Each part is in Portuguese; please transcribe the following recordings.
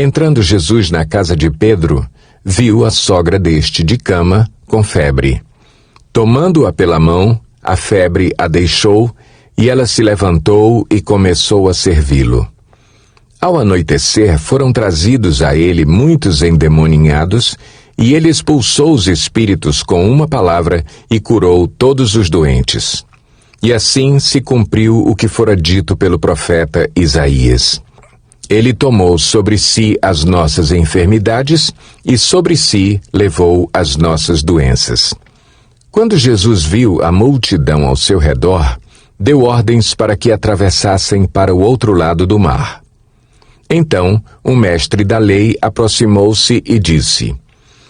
Entrando Jesus na casa de Pedro, viu a sogra deste de cama, com febre. Tomando-a pela mão, a febre a deixou, e ela se levantou e começou a servi-lo. Ao anoitecer, foram trazidos a ele muitos endemoninhados, e ele expulsou os espíritos com uma palavra e curou todos os doentes. E assim se cumpriu o que fora dito pelo profeta Isaías. Ele tomou sobre si as nossas enfermidades e sobre si levou as nossas doenças. Quando Jesus viu a multidão ao seu redor, deu ordens para que atravessassem para o outro lado do mar. Então, um mestre da lei aproximou-se e disse: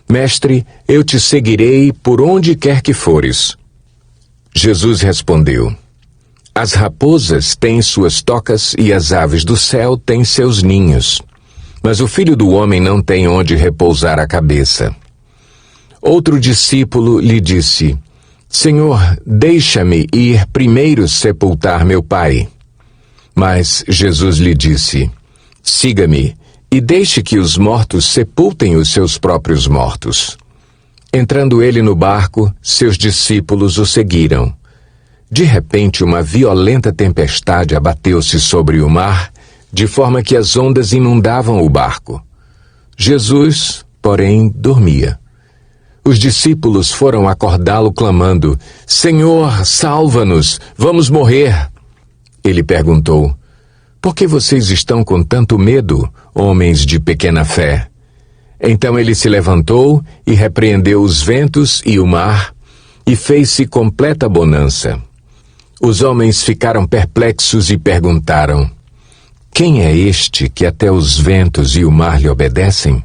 Mestre, eu te seguirei por onde quer que fores. Jesus respondeu: As raposas têm suas tocas e as aves do céu têm seus ninhos, mas o Filho do Homem não tem onde repousar a cabeça. Outro discípulo lhe disse: Senhor, deixa-me ir primeiro sepultar meu pai. Mas Jesus lhe disse: Siga-me e deixe que os mortos sepultem os seus próprios mortos. Entrando ele no barco, seus discípulos o seguiram. De repente, uma violenta tempestade abateu-se sobre o mar, de forma que as ondas inundavam o barco. Jesus, porém, dormia. Os discípulos foram acordá-lo clamando: Senhor, salva-nos, vamos morrer. Ele perguntou: Por que vocês estão com tanto medo, homens de pequena fé? Então ele se levantou e repreendeu os ventos e o mar, e fez-se completa bonança. Os homens ficaram perplexos e perguntaram: Quem é este que até os ventos e o mar lhe obedecem?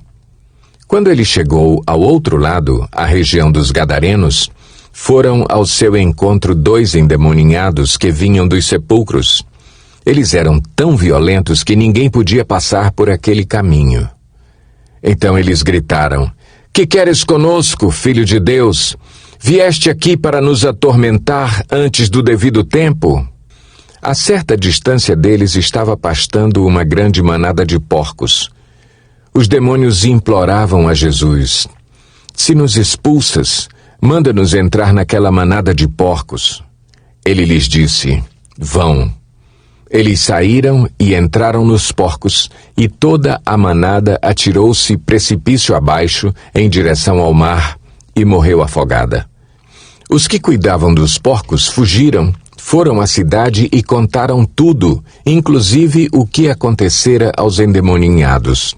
Quando ele chegou ao outro lado, a região dos Gadarenos, foram ao seu encontro 2 endemoninhados que vinham dos sepulcros. Eles eram tão violentos que ninguém podia passar por aquele caminho. Então eles gritaram: Que queres conosco, Filho de Deus? Vieste aqui para nos atormentar antes do devido tempo? A certa distância deles estava pastando uma grande manada de porcos. Os demônios imploravam a Jesus: Se nos expulsas, manda-nos entrar naquela manada de porcos. Ele lhes disse: Vão. Eles saíram e entraram nos porcos, e toda a manada atirou-se precipício abaixo, em direção ao mar, e morreu afogada. Os que cuidavam dos porcos fugiram, foram à cidade e contaram tudo, inclusive o que acontecera aos endemoninhados.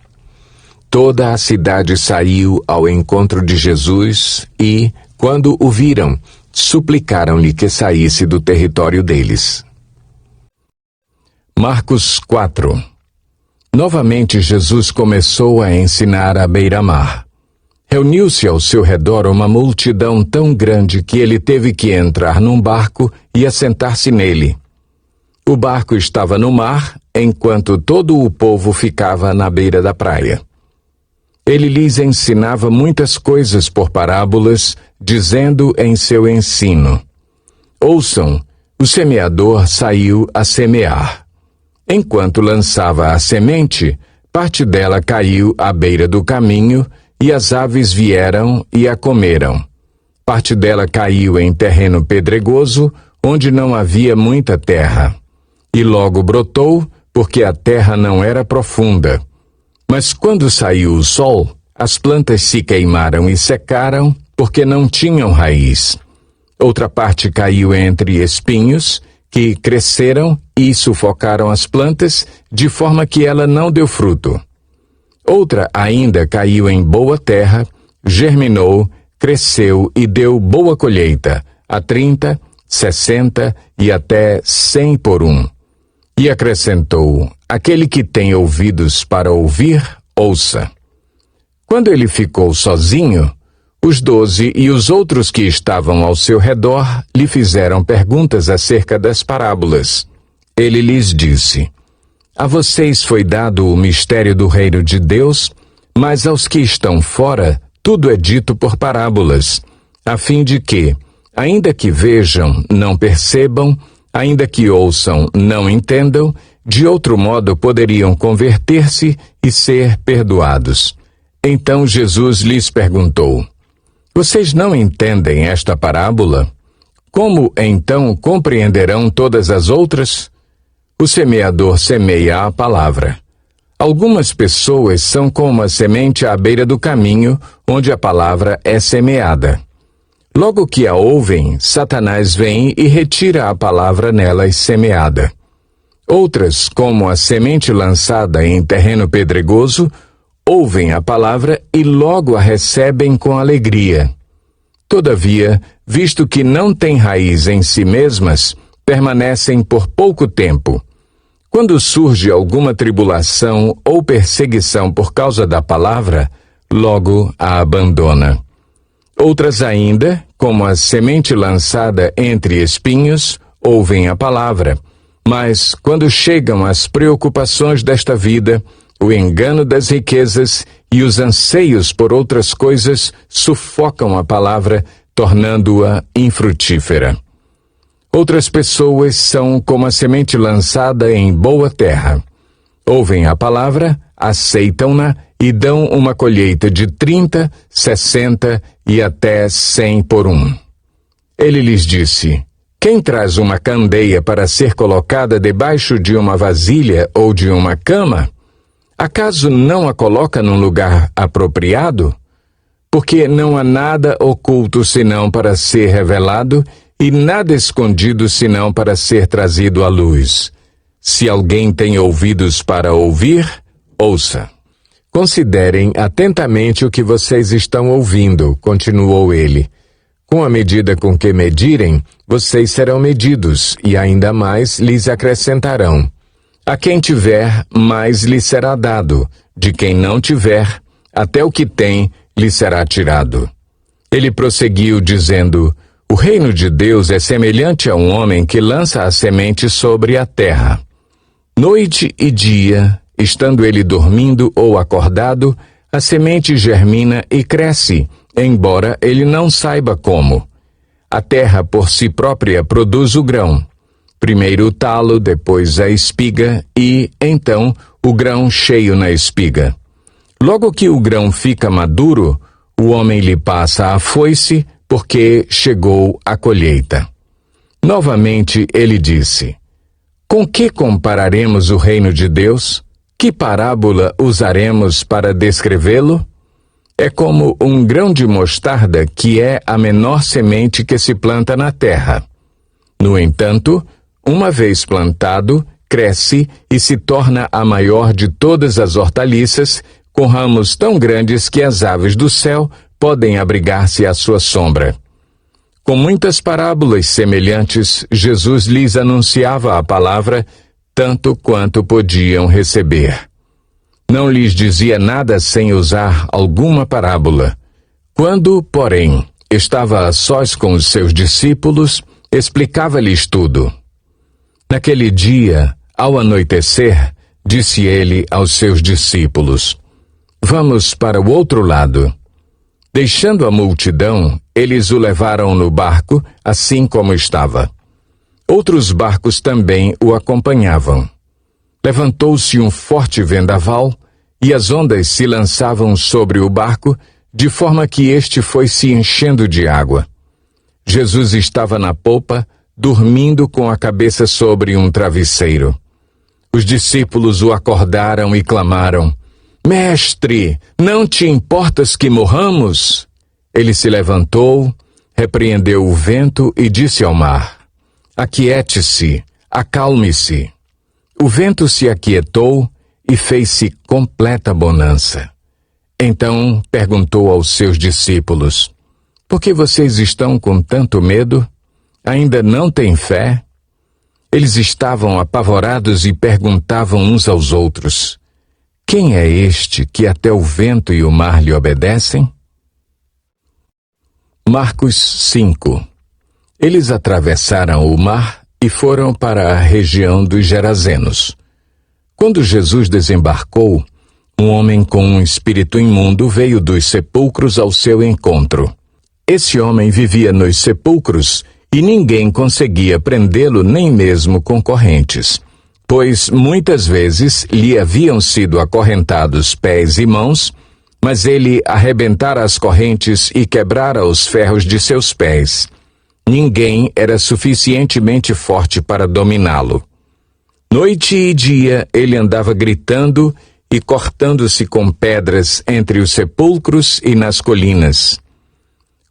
Toda a cidade saiu ao encontro de Jesus e, quando o viram, suplicaram-lhe que saísse do território deles. Marcos 4. Novamente Jesus começou a ensinar à beira-mar. Reuniu-se ao seu redor uma multidão tão grande que ele teve que entrar num barco e assentar-se nele. O barco estava no mar, enquanto todo o povo ficava na beira da praia. Ele lhes ensinava muitas coisas por parábolas, dizendo em seu ensino: Ouçam, o semeador saiu a semear. Enquanto lançava a semente, parte dela caiu à beira do caminho, e as aves vieram e a comeram. Parte dela caiu em terreno pedregoso, onde não havia muita terra. E logo brotou, porque a terra não era profunda. Mas quando saiu o sol, as plantas se queimaram e secaram, porque não tinham raiz. Outra parte caiu entre espinhos, que cresceram e sufocaram as plantas, de forma que ela não deu fruto. Outra ainda caiu em boa terra, germinou, cresceu e deu boa colheita, a 30, 60 e até 100 por 1. E acrescentou: Aquele que tem ouvidos para ouvir, ouça. Quando ele ficou sozinho, os 12 e os outros que estavam ao seu redor lhe fizeram perguntas acerca das parábolas. Ele lhes disse: A vocês foi dado o mistério do reino de Deus, mas aos que estão fora, tudo é dito por parábolas, a fim de que, ainda que vejam, não percebam, ainda que ouçam, não entendam, De outro modo, poderiam converter-se e ser perdoados. Então Jesus lhes perguntou: Vocês não entendem esta parábola? Como, então, compreenderão todas as outras? O semeador semeia a palavra. Algumas pessoas são como a semente à beira do caminho, onde a palavra é semeada. Logo que a ouvem, Satanás vem e retira a palavra nelas semeada. Outras, como a semente lançada em terreno pedregoso, ouvem a palavra e logo a recebem com alegria. Todavia, visto que não têm raiz em si mesmas, permanecem por pouco tempo. Quando surge alguma tribulação ou perseguição por causa da palavra, logo a abandona. Outras ainda, como a semente lançada entre espinhos, ouvem a palavra, mas quando chegam as preocupações desta vida, o engano das riquezas e os anseios por outras coisas sufocam a palavra, tornando-a infrutífera. Outras pessoas são como a semente lançada em boa terra. Ouvem a palavra, aceitam-na e dão uma colheita de 30, 60 e até 100 por um. Ele lhes disse: Quem traz uma candeia para ser colocada debaixo de uma vasilha ou de uma cama? Acaso não a coloca num lugar apropriado? Porque não há nada oculto senão para ser revelado, e nada escondido senão para ser trazido à luz. Se alguém tem ouvidos para ouvir, ouça. Considerem atentamente o que vocês estão ouvindo, continuou ele. Com a medida com que medirem, vocês serão medidos, e ainda mais lhes acrescentarão. A quem tiver, mais lhe será dado. De quem não tiver, até o que tem, lhe será tirado. Ele prosseguiu dizendo: O reino de Deus é semelhante a um homem que lança a semente sobre a terra. Noite e dia, estando ele dormindo ou acordado, a semente germina e cresce, embora ele não saiba como. A terra por si própria produz o grão. Primeiro o talo, depois a espiga e, então, o grão cheio na espiga. Logo que o grão fica maduro, o homem lhe passa a foice, porque chegou a colheita. Novamente ele disse: Com que compararemos o reino de Deus? Que parábola usaremos para descrevê-lo? É como um grão de mostarda que é a menor semente que se planta na terra. No entanto, uma vez plantado, cresce e se torna a maior de todas as hortaliças, com ramos tão grandes que as aves do céu podem abrigar-se à sua sombra. Com muitas parábolas semelhantes, Jesus lhes anunciava a palavra, tanto quanto podiam receber. Não lhes dizia nada sem usar alguma parábola. Quando, porém, estava a sós com os seus discípulos, explicava-lhes tudo. Naquele dia, ao anoitecer, disse ele aos seus discípulos: Vamos para o outro lado. Deixando a multidão, eles o levaram no barco, assim como estava. Outros barcos também o acompanhavam. Levantou-se um forte vendaval, e as ondas se lançavam sobre o barco, de forma que este foi se enchendo de água. Jesus estava na popa, dormindo com a cabeça sobre um travesseiro. Os discípulos o acordaram e clamaram: Mestre, não te importas que morramos? Ele se levantou, repreendeu o vento e disse ao mar: Aquiete-se, acalme-se. O vento se aquietou e fez-se completa bonança. Então perguntou aos seus discípulos: Por que vocês estão com tanto medo? Ainda não têm fé? Eles estavam apavorados e perguntavam uns aos outros: Quem é este que até o vento e o mar lhe obedecem? Marcos 5. Eles atravessaram o mar e foram para a região dos Gerazenos. Quando Jesus desembarcou, um homem com um espírito imundo veio dos sepulcros ao seu encontro. Esse homem vivia nos sepulcros e ninguém conseguia prendê-lo nem mesmo com correntes, pois muitas vezes lhe haviam sido acorrentados pés e mãos, mas ele arrebentara as correntes e quebrara os ferros de seus pés. Ninguém era suficientemente forte para dominá-lo. Noite e dia ele andava gritando e cortando-se com pedras entre os sepulcros e nas colinas.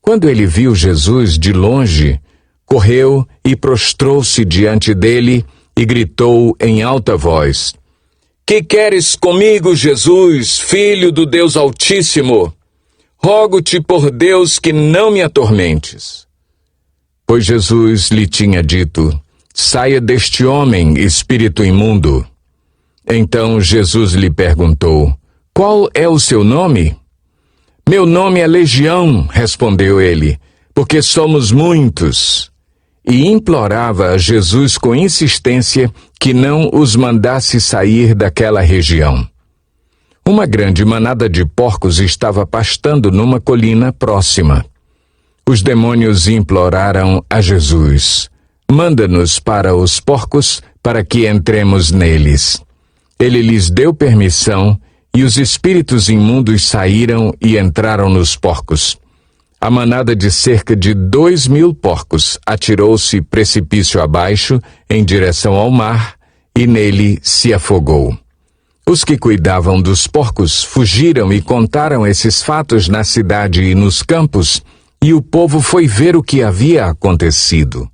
Quando ele viu Jesus de longe, correu e prostrou-se diante dele e gritou em alta voz: Que queres comigo, Jesus, Filho do Deus Altíssimo? Rogo-te por Deus que não me atormentes. Pois Jesus lhe tinha dito: Saia deste homem, espírito imundo. Então Jesus lhe perguntou: Qual é o seu nome? Meu nome é Legião, respondeu ele, porque somos muitos. E implorava a Jesus com insistência que não os mandasse sair daquela região. Uma grande manada de porcos estava pastando numa colina próxima. Os demônios imploraram a Jesus: Manda-nos para os porcos, para que entremos neles. Ele lhes deu permissão, e os espíritos imundos saíram e entraram nos porcos. A manada de cerca de 2.000 porcos atirou-se precipício abaixo, em direção ao mar, e nele se afogou. Os que cuidavam dos porcos fugiram e contaram esses fatos na cidade e nos campos, e o povo foi ver o que havia acontecido.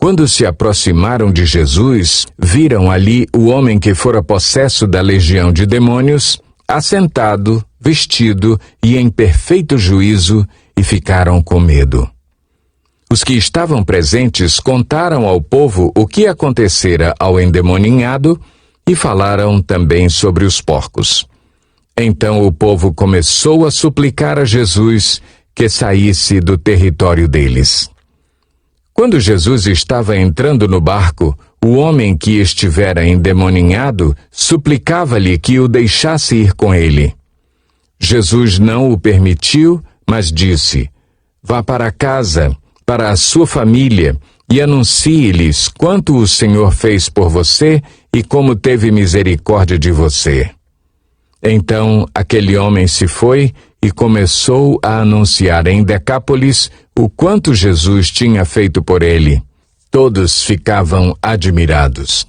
Quando se aproximaram de Jesus, viram ali o homem que fora possesso da legião de demônios, assentado, vestido e em perfeito juízo, e ficaram com medo. Os que estavam presentes contaram ao povo o que acontecera ao endemoninhado e falaram também sobre os porcos. Então o povo começou a suplicar a Jesus que saísse do território deles. Quando Jesus estava entrando no barco, o homem que estivera endemoninhado suplicava-lhe que o deixasse ir com ele. Jesus não o permitiu, mas disse: Vá para casa, para a sua família, e anuncie-lhes quanto o Senhor fez por você e como teve misericórdia de você. Então aquele homem se foi e começou a anunciar em Decápolis o quanto Jesus tinha feito por ele. Todos ficavam admirados.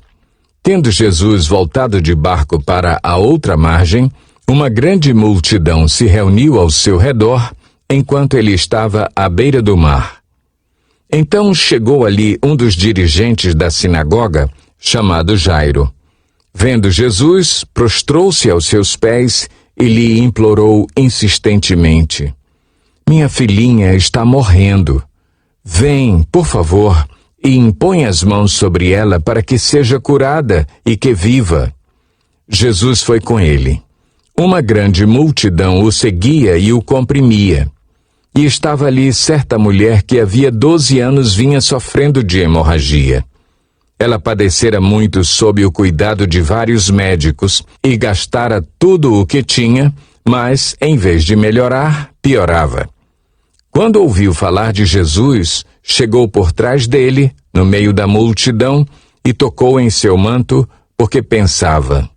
Tendo Jesus voltado de barco para a outra margem, uma grande multidão se reuniu ao seu redor, enquanto ele estava à beira do mar. Então chegou ali um dos dirigentes da sinagoga, chamado Jairo. Vendo Jesus, prostrou-se aos seus pés e lhe implorou insistentemente: Minha filhinha está morrendo. Vem, por favor, e impõe as mãos sobre ela para que seja curada e que viva. Jesus foi com ele. Uma grande multidão o seguia e o comprimia. E estava ali certa mulher que havia 12 anos vinha sofrendo de hemorragia. Ela padecera muito sob o cuidado de vários médicos e gastara tudo o que tinha, mas, em vez de melhorar, piorava. Quando ouviu falar de Jesus, chegou por trás dele, no meio da multidão, e tocou em seu manto, porque pensava: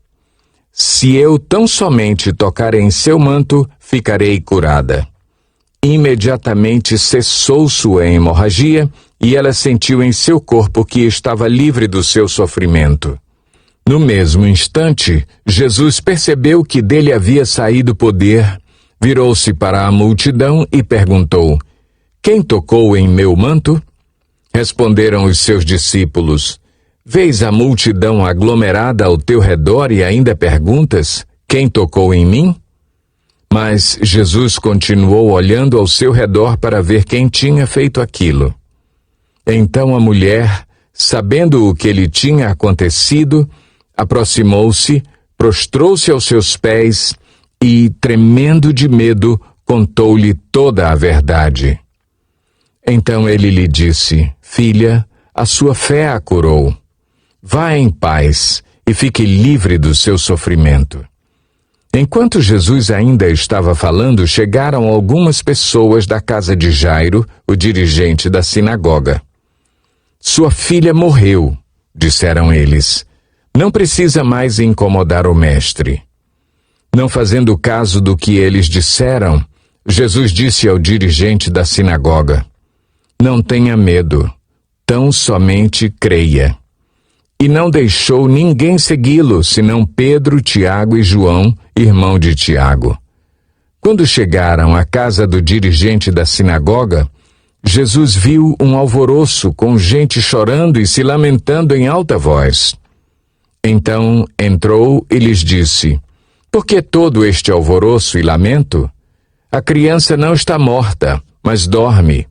Se eu tão somente tocar em seu manto, ficarei curada. Imediatamente cessou sua hemorragia, e ela sentiu em seu corpo que estava livre do seu sofrimento. No mesmo instante, Jesus percebeu que dele havia saído poder, virou-se para a multidão e perguntou: Quem tocou em meu manto? Responderam os seus discípulos: Vês a multidão aglomerada ao teu redor e ainda perguntas: Quem tocou em mim? Mas Jesus continuou olhando ao seu redor para ver quem tinha feito aquilo. Então a mulher, sabendo o que lhe tinha acontecido, aproximou-se, prostrou-se aos seus pés e, tremendo de medo, contou-lhe toda a verdade. Então ele lhe disse: Filha, a sua fé a curou. Vá em paz e fique livre do seu sofrimento. Enquanto Jesus ainda estava falando, chegaram algumas pessoas da casa de Jairo, o dirigente da sinagoga. Sua filha morreu, disseram eles. Não precisa mais incomodar o mestre. Não fazendo caso do que eles disseram, Jesus disse ao dirigente da sinagoga: não tenha medo, tão somente creia. E não deixou ninguém segui-lo, senão Pedro, Tiago e João, irmão de Tiago. Quando chegaram à casa do dirigente da sinagoga, Jesus viu um alvoroço com gente chorando e se lamentando em alta voz. Então entrou e lhes disse: por que todo este alvoroço e lamento? A criança não está morta, mas dorme.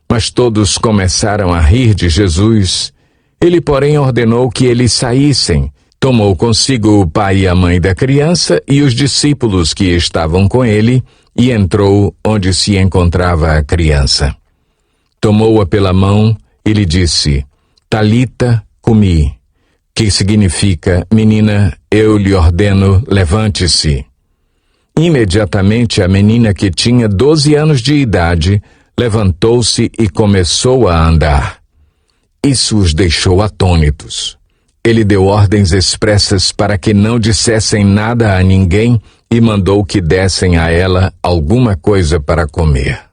Mas todos começaram a rir de Jesus. Ele, porém, ordenou que eles saíssem. Tomou consigo o pai e a mãe da criança e os discípulos que estavam com ele e entrou onde se encontrava a criança. Tomou-a pela mão e lhe disse: Talita cumi, que significa: menina, eu lhe ordeno, levante-se. Imediatamente a menina, que tinha 12 anos de idade, levantou-se e começou a andar. Isso os deixou atônitos. Ele deu ordens expressas para que não dissessem nada a ninguém e mandou que dessem a ela alguma coisa para comer.